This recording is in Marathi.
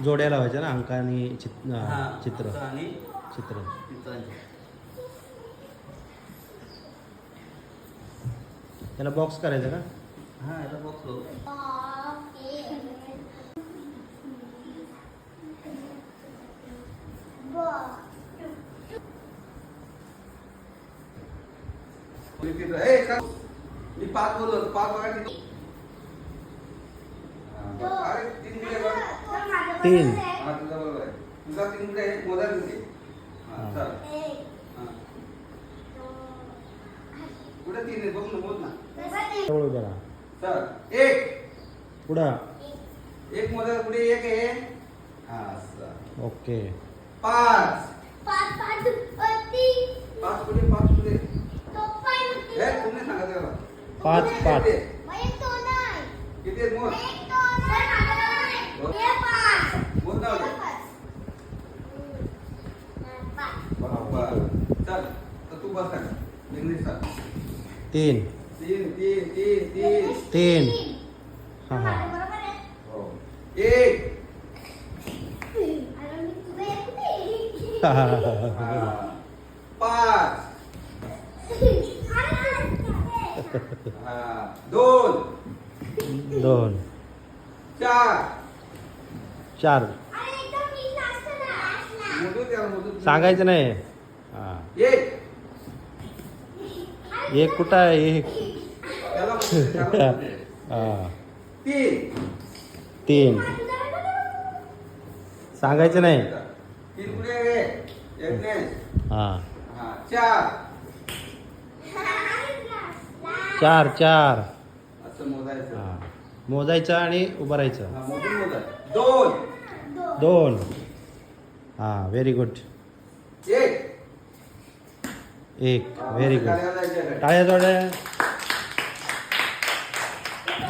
जोड्या लावायच्या ना अंक आणि चित्र आणि चित्र चित्रांचे. त्याला बॉक्स करायचा का? हा याला बॉक्स लावू. मी 5 बोललो 5 बघा किती. अरे 3 गुणे बघ. 3 हा तुझा बरोबर आहे. तुझा 3 गुणे आहे मोजा किती. हा चल. कुठे 3 आहे बघ ना बोल ना. जवळ उभा राहा. चल 1 पुढं 1 मोजा पुढे 1 आहे. हा ओके 5 5 पुढे हे तुम्ही सांगा त्याला 5 5 किती आहेत मोज मोज नाव दे. बरोबर. चल तर तू बस सांग इंग्लिश सांग. 3 3 हां हां हो 1 5 2 2 4 4 मोजू त्याला मोजू. सांगायचं नाही. हां 1 एक कुठं आहे एक त्याला मोजू दे, त्याला मोजू दे. हां 3 3 सांगायचं नाही. 3 पुढे आहे. 1 नाही. हां हा 4 4 4 असं मोजायचं. हां मोजायचं आणि उभं राहायचं. हा मोजून मोजायचं. 2 हां व्हेरी गुड. 1 1 very good. टाळ्या वाजायच्या. टाळ्या जोड्या